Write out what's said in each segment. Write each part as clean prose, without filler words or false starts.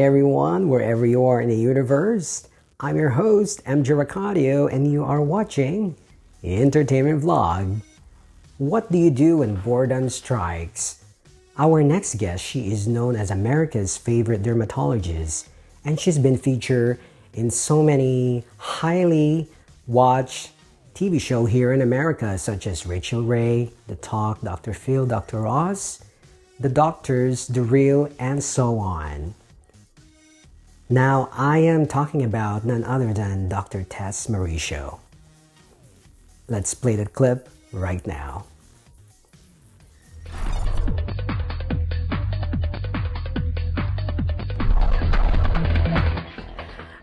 Hi everyone, wherever you are in the universe. I'm your host, MJ Racadio, and you are watching Entertainment Vlog. What do you do when boredom strikes? Our next guest, she is known as America's favorite dermatologist, and she's been featured in so many highly watched TV shows here in America, such as Rachel Ray, The Talk, Dr. Phil, Dr. Ross, The Doctors, The Real, and so on. Now, I am talking about none other than Dr. Tess Mauricio. Let's play the clip right now.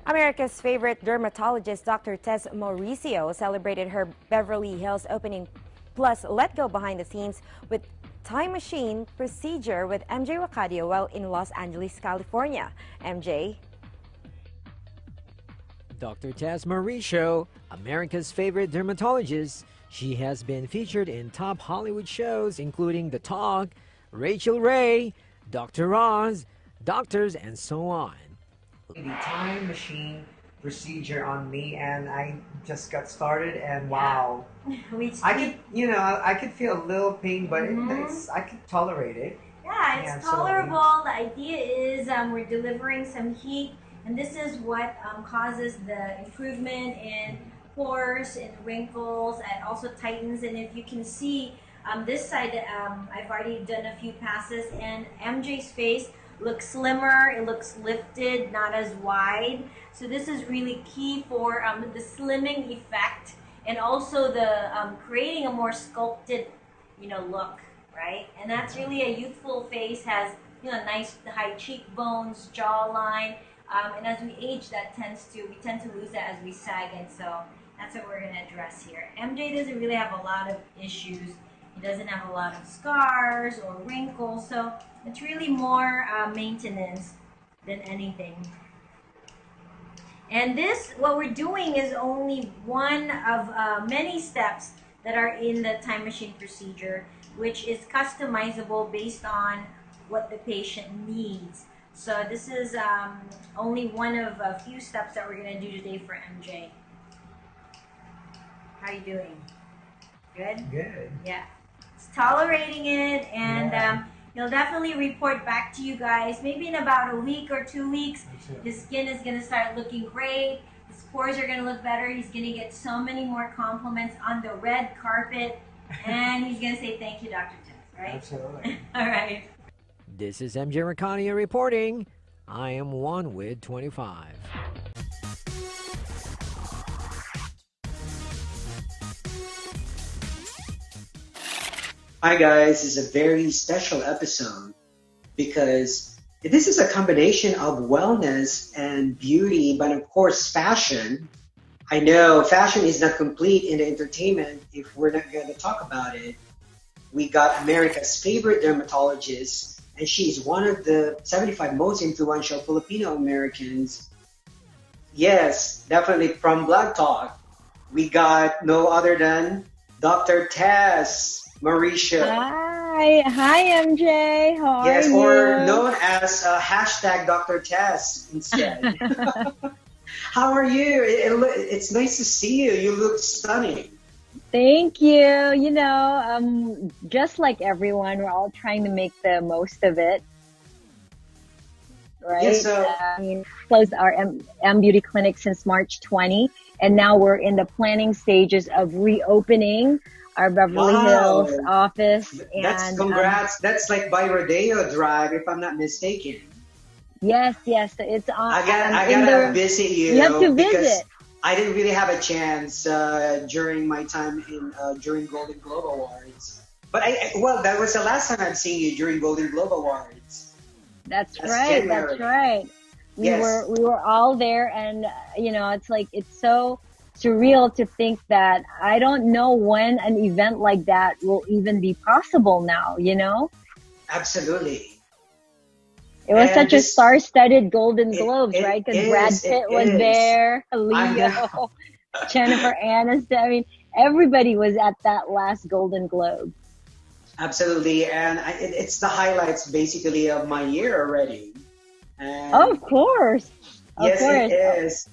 America's favorite dermatologist, Dr. Tess Mauricio, celebrated her Beverly Hills opening, plus let go behind the scenes with time machine procedure with MJ Racadio while in Los Angeles, California. MJ? Dr. Tess Mauricio, America's favorite dermatologist. She has been featured in top Hollywood shows including The Talk, Rachel Ray, Dr. Ross, Doctors, and so on. The time machine procedure on me, and I just got started, and wow. I could feel a little pain, but I could tolerate it. Yeah, it's tolerable. The idea is we're delivering some heat, and this is what causes the improvement in pores, in wrinkles, and also tightens. And if you can see this side, I've already done a few passes, and MJ's face looks slimmer, it looks lifted, not as wide. So this is really key for the slimming effect, and also the creating a more sculpted, look, right? And that's really a youthful face, has nice high cheekbones, jawline. And as we age, we tend to lose that as we sag, and so that's what we're going to address here. MJ doesn't really have a lot of issues. He doesn't have a lot of scars or wrinkles, so it's really more maintenance than anything. And what we're doing is only one of many steps that are in the time machine procedure, which is customizable based on what the patient needs. So this is only one of a few steps that we're going to do today for MJ. How are you doing? Good? Good. Yeah. It's tolerating it, and he'll definitely report back to you guys maybe in about a week or 2 weeks. His skin is going to start looking great. His pores are going to look better. He's going to get so many more compliments on the red carpet, and he's going to say thank you, Dr. Tess, right? Absolutely. All right. This is MJ Racadio reporting. I am one with 25. Hi guys, this is a very special episode because this is a combination of wellness and beauty, but of course fashion. I know fashion is not complete in the entertainment if we're not going to talk about it. We got America's favorite dermatologist, and she's one of the 75 most influential Filipino Americans. Yes, definitely from Blog Talk. We got no other than Dr. Tess Mauricio. Hi MJ. How are you? Or known as hashtag Dr. Tess instead. How are you? It's nice to see you. You look stunning. Thank you. Just like everyone, we're all trying to make the most of it, right? Yeah, so, closed our M Beauty Clinic since March 20, and now we're in the planning stages of reopening our Beverly Hills office. That's congrats. That's like by Rodeo Drive, if I'm not mistaken. Yes. It's on. I gotta visit you. You have to visit. I didn't really have a chance during my time during Golden Globe Awards. But that was the last time I've seen you during Golden Globe Awards. That's right. January. That's right. We were all there, and it's so surreal to think that I don't know when an event like that will even be possible now, Absolutely. It was such a star-studded Golden Globes, right? Because Brad Pitt was there, Leo, Jennifer Aniston. I mean, everybody was at that last Golden Globe. Absolutely. And it's the highlights basically of my year already. And Oh, of course. Of yes, it course. is.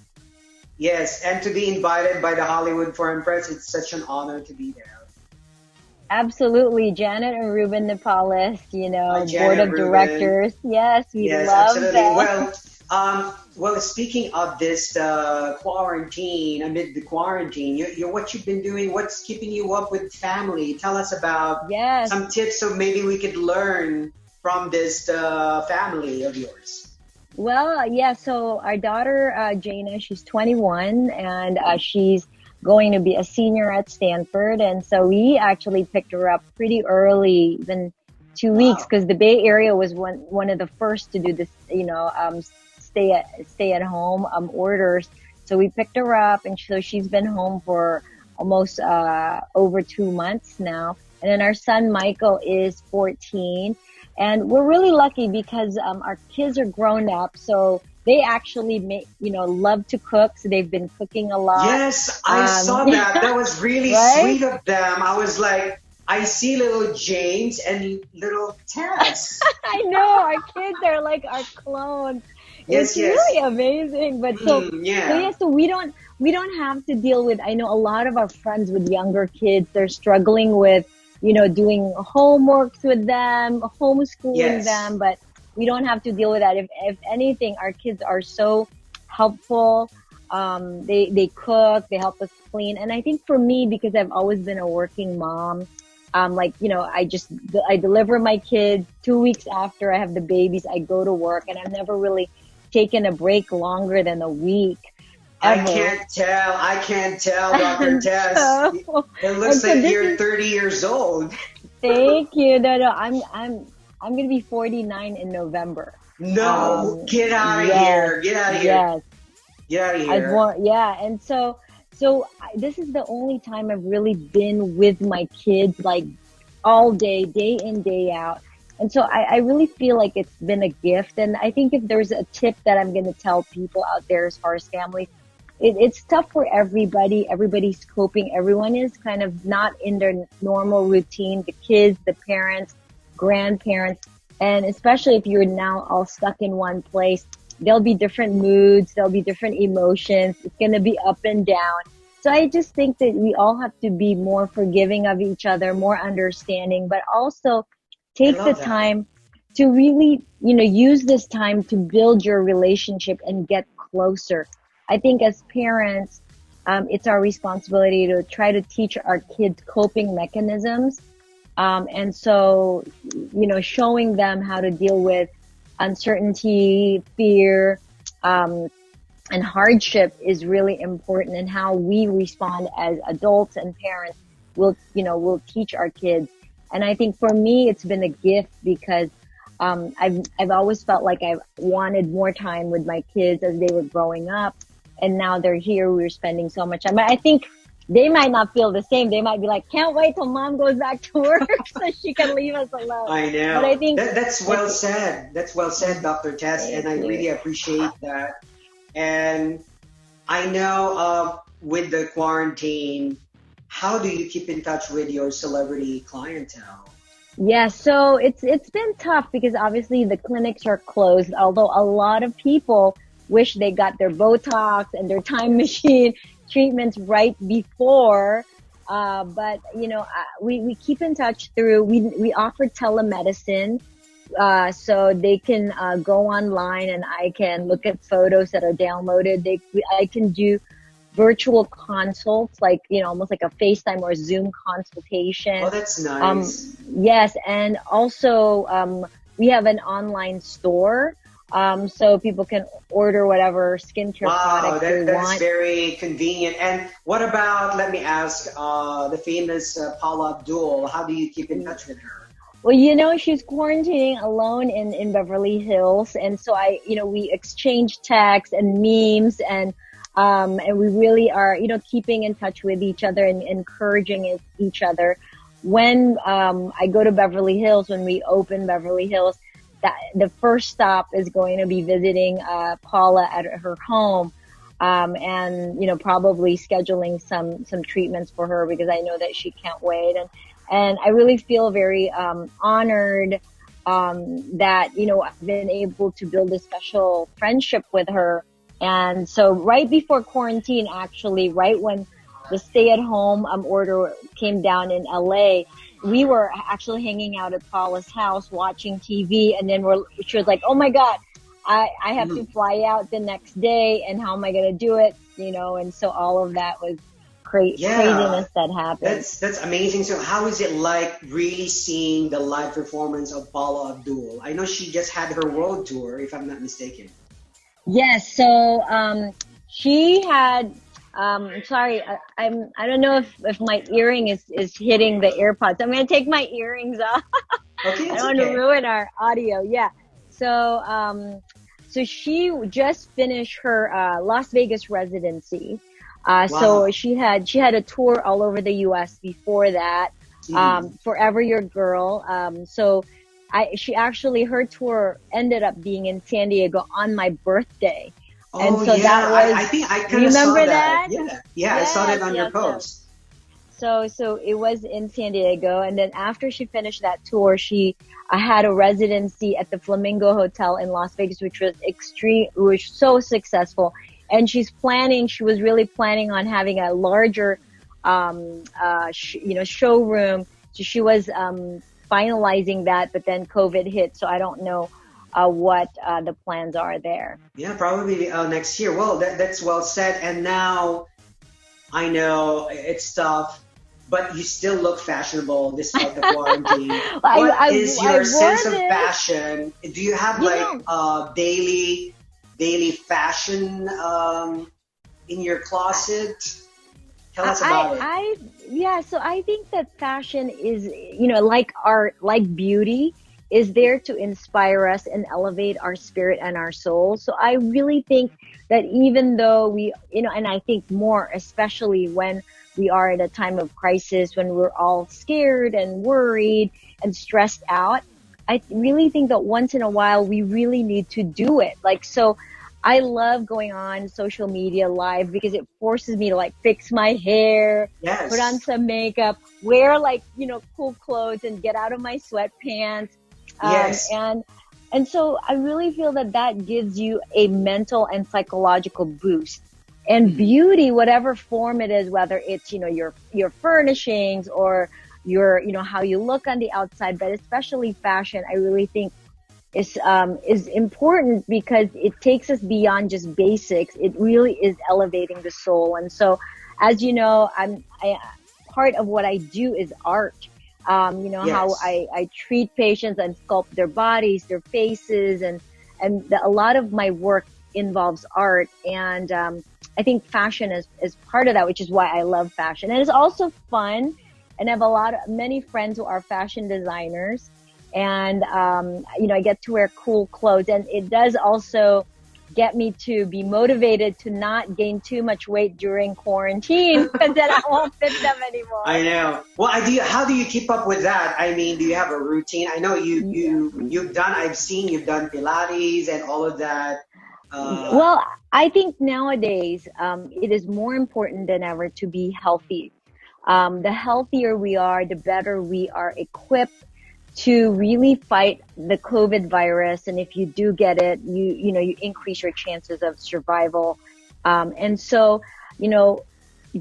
Yes, and to be invited by the Hollywood Foreign Press, it's such an honor to be there. Absolutely. Janet and Ruben Nepalist, Hi, board Janet of Rubin. directors. Yes, we Yes, love absolutely. them. Well, speaking of this quarantine, amid the quarantine, what you've been doing, what's keeping you up with family? Tell us about Yes. some tips so maybe we could learn from this family of yours. Well, yeah, so our daughter, Jaina, she's 21 and she's going to be a senior at Stanford. And so we actually picked her up pretty early, even 2 weeks, Wow. because the Bay Area was one of the first to do this, stay at home orders. So we picked her up, and so she's been home for almost over 2 months now. And then our son Michael is 14, and we're really lucky because our kids are grown up, so they actually love to cook. So they've been cooking a lot. Yes, I saw that. That was really Right? sweet of them. I was like, I see little James and little Tess. I know our kids are like our clones. Yes, It's really yes. amazing. But Yeah. so we don't have to deal with. I know a lot of our friends with younger kids. They're struggling with doing homeworks with them, homeschooling Yes. them. But we don't have to deal with that. If anything, our kids are so helpful. They cook. They help us clean. And I think for me, because I've always been a working mom. I deliver my kids 2 weeks after I have the babies. I go to work, and I've never really taken a break longer than a week I ever. can't tell. I can't tell, Dr. And Tess. so, It and looks so like this you're is, 30 years old. thank you. No, I'm going to be 49 in November. No, get out of Yes, here. Get out of here. yes. Get out of I've here. want, yeah. And this is the only time I've really been with my kids, like all day in, day out. And so I really feel like it's been a gift. And I think if there's a tip that I'm going to tell people out there as far as families, it's tough for everybody. Everybody's coping. Everyone is kind of not in their normal routine. The kids, the parents, grandparents, and especially if you're now all stuck in one place, there'll be different moods. There'll be different emotions. It's going to be up and down. So I just think that we all have to be more forgiving of each other, more understanding, but also I take the love that. time to really, use this time to build your relationship and get closer. I think as parents, it's our responsibility to try to teach our kids coping mechanisms. And so, showing them how to deal with uncertainty, fear, and hardship is really important, and how we respond as adults and parents will teach our kids. And I think for me, it's been a gift because I've always felt like I've wanted more time with my kids as they were growing up, and now they're here. We're spending so much time. But I think they might not feel the same. They might be like, "Can't wait till mom goes back to work so she can leave us alone." I But know. I think That's well it's said. That's well said, Dr. Tess, and thank I you. really appreciate that. And I know with the quarantine, how do you keep in touch with your celebrity clientele? Yeah, so it's been tough because obviously the clinics are closed, although a lot of people wish they got their Botox and their time machine treatments right before. But we keep in touch through, we offer telemedicine, so they can go online and I can look at photos that are downloaded. I can do virtual consults, like, almost like a FaceTime or Zoom Oh, consultation. that's nice. Yes, and also we have an online store, so people can order whatever skincare Wow, products they that's want. very convenient. And what about, let me ask, the famous Paula Abdul? How do you keep in touch with her? Well, she's quarantining alone in Beverly Hills. And so we exchange texts and memes, and we really are, keeping in touch with each other and encouraging each other. When, I go to Beverly Hills, when we open Beverly Hills, that the first stop is going to be visiting, Paula at her home. And, probably scheduling some treatments for her because I know that she can't wait. And I really feel very honored that, I've been able to build a special friendship with her. And so right before quarantine, actually, right when the stay-at-home order came down in LA, we were actually hanging out at Paula's house watching TV, and then she was like, "Oh my God, I have to fly out the next day, and how am I going to do it?" And so all of that was craziness that happened. That's amazing. So how is it like really seeing the live performance of Paula Abdul? I know she just had her world tour, if I'm not mistaken. Yes. So she had. Sorry, I don't know if my earring is hitting the AirPods. I'm gonna take my earrings off. Okay, I it's don't want to ruin our audio. Yeah. So she just finished her Las Vegas residency. Wow. So she had a tour all over the U.S. before that. Forever Your Girl. So she actually, her tour ended up being in San Diego on my birthday. And so that was, I think I kind of saw that. Yeah, yes, I saw that on your post. So it was in San Diego, and then after she finished that tour, she had a residency at the Flamingo Hotel in Las Vegas, which was so successful. And she was really planning on having a larger, showroom. So she was finalizing that, but then COVID hit, so I don't know what the plans are there. Yeah, probably next year. Well, that's well said. And now I know it's tough, but you still look fashionable despite the quarantine. What is your sense of fashion? Do you have daily fashion in your closet? Tell us about it. So I think that fashion is, like art, like beauty, is there to inspire us and elevate our spirit and our soul. So I really think that even though we, and I think more, especially when we are in a time of crisis, when we're all scared and worried and stressed out, I really think that once in a while we really need to do it. So I love going on social media live because it forces me to fix my hair, put on some makeup, wear cool clothes and get out of my sweatpants. And so I really feel that gives you a mental and psychological boost. And beauty, whatever form it is, whether it's, your furnishings or your, how you look on the outside, but especially fashion, I really think is important because it takes us beyond just basics. It really is elevating the soul. And so, as you know, part of what I do is art. How I treat patients and sculpt their bodies, their faces, and a lot of my work involves art. And I think fashion is part of that, which is why I love fashion. And it's also fun. And I have many friends who are fashion designers. And, I get to wear cool clothes. And it does also get me to be motivated to not gain too much weight during quarantine because then I won't fit them anymore. I know. Well, how do you keep up with that? I mean, do you have a routine? I know I've seen you've done Pilates and all of that. Well, I think nowadays, it is more important than ever to be healthy. The healthier we are, the better we are equipped to really fight the COVID virus. And if you do get it, you increase your chances of survival. And so,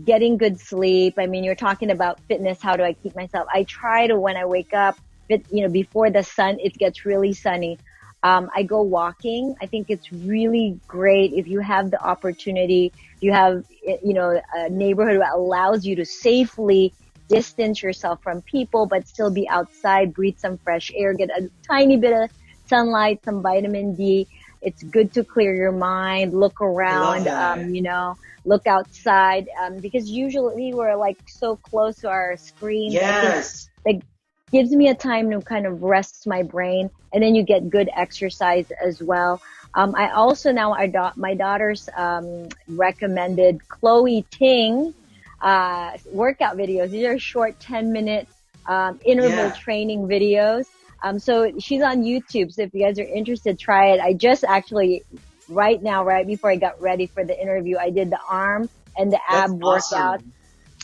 getting good sleep. I mean, you're talking about fitness. How do I keep myself? I try to, when I wake up, before it gets really sunny, I go walking. I think it's really great if you have the opportunity, you have, a neighborhood that allows you to safely distance yourself from people, but still be outside, breathe some fresh air, get a tiny bit of sunlight, some vitamin D. It's good to clear your mind, look around, look outside, because usually we're so close to our screens. Yes. It gives me a time to kind of rest my brain, and then you get good exercise as well. I also now, my daughter's recommended Chloe Ting workout videos. These are short 10-minute interval training videos. So she's on YouTube. So if you guys are interested, try it. I just actually, right before I got ready for the interview, I did the arm and the ab workout.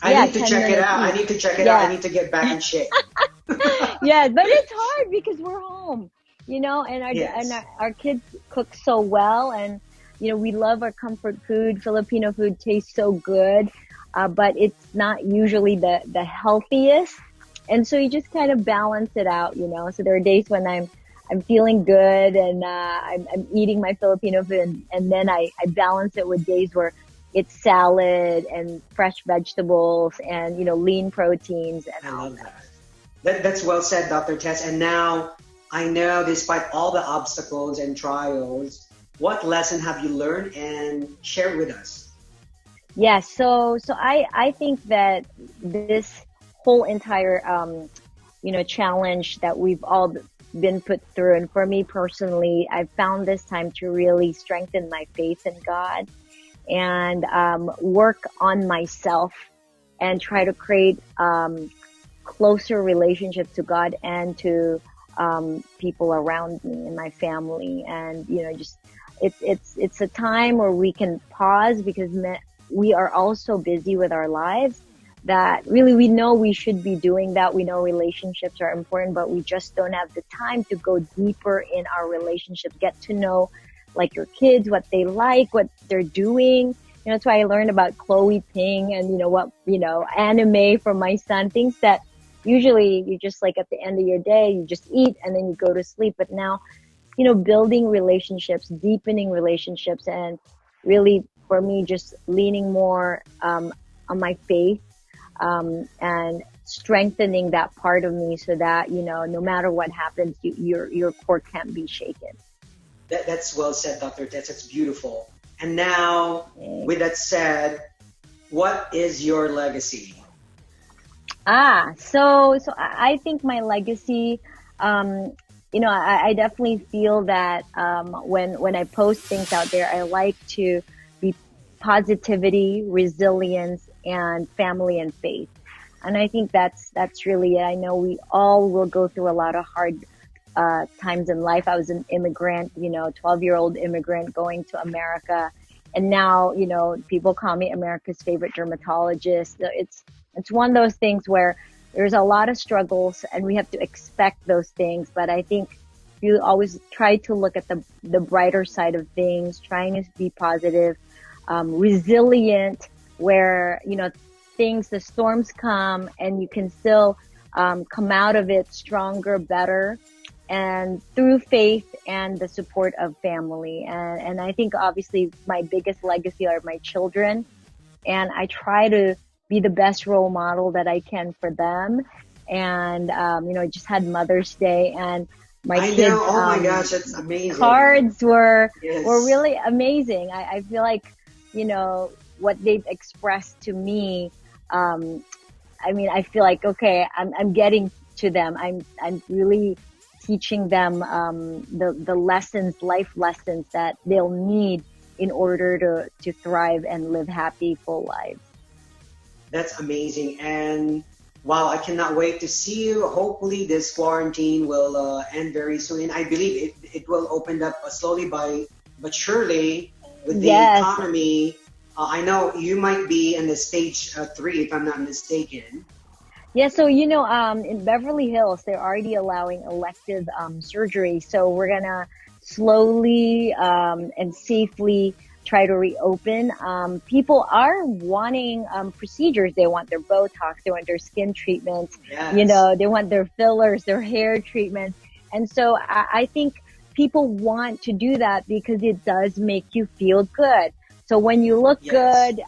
I need to check it out. I need to check it out. I need to get back in shape. Yeah, but it's hard because we're home, and Yes. our kids cook so well, and we love our comfort food. Filipino food tastes so good, but it's not usually the healthiest, and so you just kind of balance it out, So there are days when I'm feeling good and I'm eating my Filipino food, and then I balance it with days where it's salad and fresh vegetables and lean proteins and I all love that. that. That's well said, Dr. Tess. And now I know, despite all the obstacles and trials, what lesson have you learned and share with us? Yeah, so I think that this whole entire challenge that we've all been put through, and for me personally, I found this time to really strengthen my faith in God and work on myself and try to create closer relationship to God and to people around me and my family, and just it's a time where we can pause because we are all so busy with our lives that really we know we should be doing that. We know relationships are important, but we just don't have the time to go deeper in our relationships, get to know like your kids, what they like, what they're doing. That's why I learned about Chloe Ping and anime from my son, things that usually you just like at the end of your day, you just eat and then you go to sleep. But now, building relationships, deepening relationships, and really for me, just leaning more on my faith and strengthening that part of me so that, no matter what happens, your core can't be shaken. That's well said, Dr. Tess. That's beautiful. And now, Okay. with that said, what is your legacy? So I think my legacy, I definitely feel that when I post things out there, I like to be positivity, resilience, and family and faith. And I think that's really it. I know we all will go through a lot of hard times in life. I was an immigrant, 12-year-old immigrant going to America. And now, people call me America's favorite dermatologist. So it's one of those things where there's a lot of struggles and we have to expect those things. But I think you always try to look at the brighter side of things, trying to be positive, resilient, where, the storms come and you can still come out of it stronger, better, and through faith and the support of family. And I think obviously my biggest legacy are my children. And I try to be the best role model that I can for them. And, I just had Mother's Day and my I know. kids, Oh my gosh, that's amazing. cards were Yes. really amazing. I feel like, what they've expressed to me, I feel like, okay, I'm getting to them. I'm really teaching them the lessons, life lessons that they'll need in order to thrive and live happy, full lives. That's amazing. And wow, I cannot wait to see you. Hopefully, this quarantine will end very soon. And I believe it will open up slowly but surely with the Yes. economy. I know you might be in the stage three, if I'm not mistaken. Yeah, so in Beverly Hills, they're already allowing elective surgery. So we're gonna slowly and safely try to reopen. People are wanting procedures. They want their Botox, they want their skin treatments, Yes. they want their fillers, their hair treatments. And so I think people want to do that because it does make you feel good. So when you look Yes. good,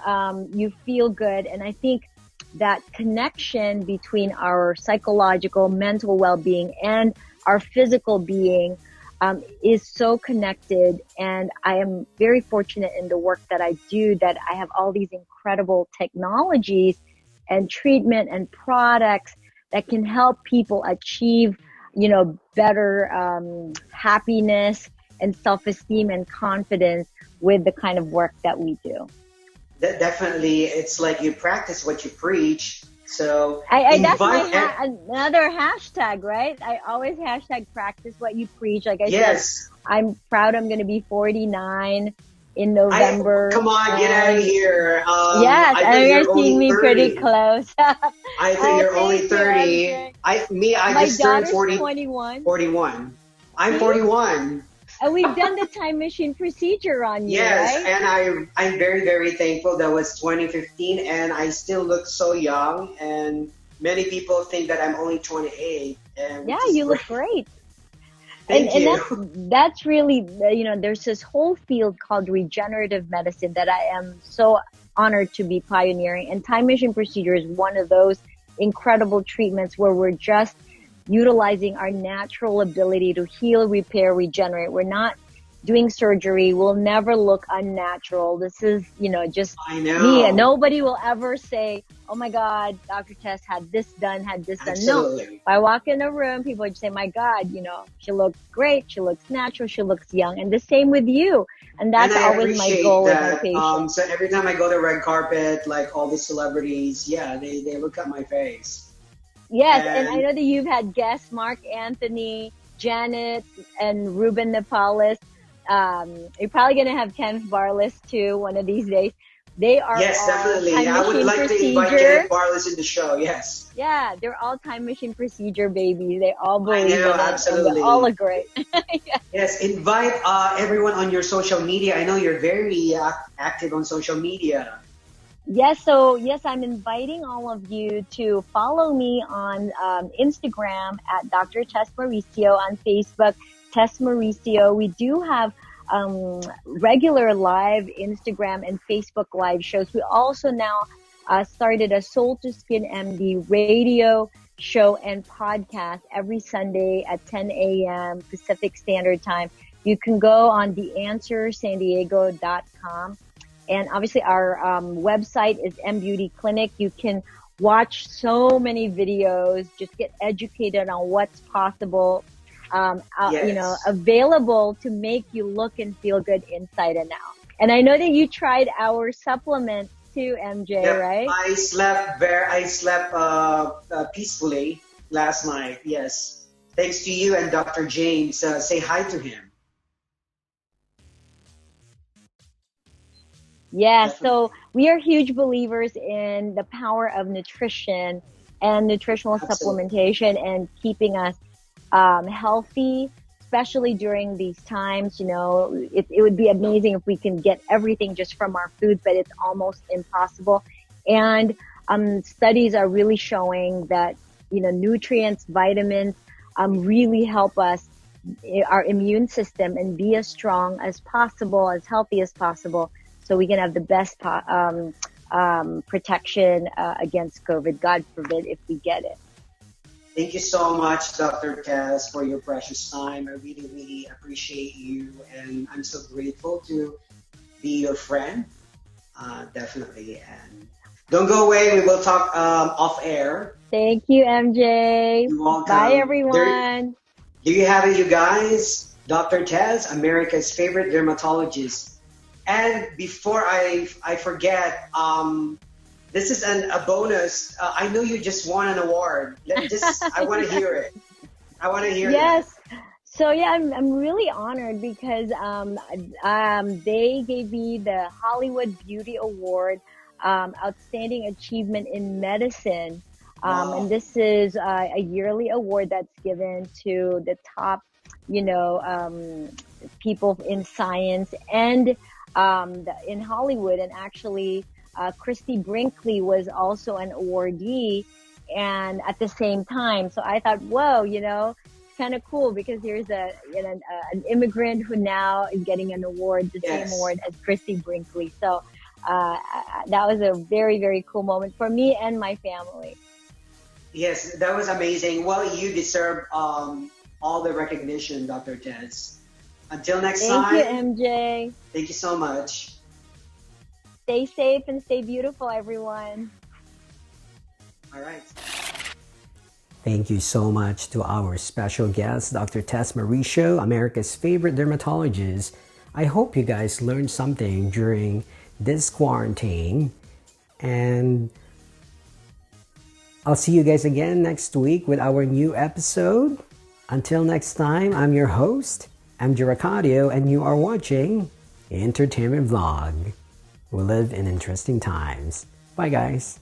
you feel good. And I think that connection between our psychological, mental well-being and our physical being is so connected. And I am very fortunate in the work that I do that I have all these incredible technologies and treatment and products that can help people achieve, better happiness and self-esteem and confidence with the kind of work that we do. Definitely, it's like you practice what you preach. So I that's my invite. another hashtag, right? I always hashtag practice what you preach. Like I said, Yes. I'm proud I'm going to be 49. in November. Come on, get out of here. Yes, I and think you're you're seeing only me 30. pretty close. I think you're only Thank you, 30. MJ. I My just turned daughter's 40, 21. 41. I'm See? 41. And we've done the time machine procedure on you, Yes, right? and I'm very, very thankful that was 2015 and I still look so young, and many people think that I'm only 28, and Yeah, which is you great. look great. Thank And you. that's really, there's this whole field called regenerative medicine that I am so honored to be pioneering, and time machine procedure is one of those incredible treatments where we're just utilizing our natural ability to heal, repair, regenerate. We're not doing surgery. We'll never look unnatural. This is, just I me. And know. nobody will ever say, oh my God, Dr. Tess had this done, had this done. No. Absolutely. If I walk in a room, people would say, my God, she looks great. She looks natural. She looks young. And the same with you. And And that's I always my appreciate goal with my that. patients. So every time I go to red carpet, like all these celebrities, yeah, they look at my face. Yes, and I And know that you've had guests, Mark Anthony, Janet, and Ruben Nepalist. You're probably going to have Kenneth Barless too one of these days. They are yes, all definitely. time I would machine like to invite procedure. Kenneth Barless in the show. Yes. Yeah, they're all time machine procedure babies. They all I believe know, in it, and they all absolutely. look great. Yeah. Yes, invite everyone on your social media. I know you're very active on social media. Yes, I'm inviting all of you to follow me on Instagram at Dr. Tess Mauricio, on Facebook, Tess Mauricio. We do have regular live Instagram and Facebook live shows. We also now started a Soul to Skin MD radio show and podcast every Sunday at 10 a.m. Pacific Standard Time. You can go on theanswersandiego.com. And obviously our website is M Beauty Clinic. You can watch so many videos, just get educated on what's possible, Yes. available to make you look and feel good inside and out. And I know that you tried our supplements too, MJ, Yep. right? I slept peacefully last night. Yes. Thanks to you and Dr. James. Say hi to him. Yeah, Definitely. so we are huge believers in the power of nutrition and nutritional Absolutely. supplementation and keeping us healthy, especially during these times. It would be amazing if we can get everything just from our food, but it's almost impossible. And studies are really showing that, nutrients, vitamins really help us, our immune system, and be as strong as possible, as healthy as possible, so we can have the best protection against COVID. God forbid if we get it. Thank you so much, Dr. Tess, for your precious time. I really, really appreciate you, and I'm so grateful to be your friend. Definitely. And don't go away. We will talk off air. Thank you, MJ. You're Bye, welcome. everyone. There you have it, you guys. Dr. Tess, America's favorite dermatologist. And before I forget, this is a bonus. I know you just won an award. I want to hear it. I want to hear that. Yes. So yeah, I'm really honored because they gave me the Hollywood Beauty Award, Outstanding Achievement in Medicine, and Wow. this is a yearly award that's given to the top, people in science and in Hollywood. And actually, Christy Brinkley was also an awardee, and at the same time. So I thought, whoa, it's kind of cool because here's an immigrant who now is getting an award, the same Yes. award as Christy Brinkley. So that was a very, very cool moment for me and my family. Yes, that was amazing. Well, you deserve all the recognition, Dr. Tess. Until next Thank you, time, MJ. thank you so much. Stay safe and stay beautiful, everyone. All right. Thank you so much to our special guest, Dr. Tess Mauricio, America's favorite dermatologist. I hope you guys learned something during this quarantine. And I'll see you guys again next week with our new episode. Until next time, I'm your host, MJ Racadio, and you are watching entertainment vlog. We live in interesting times. Bye, guys.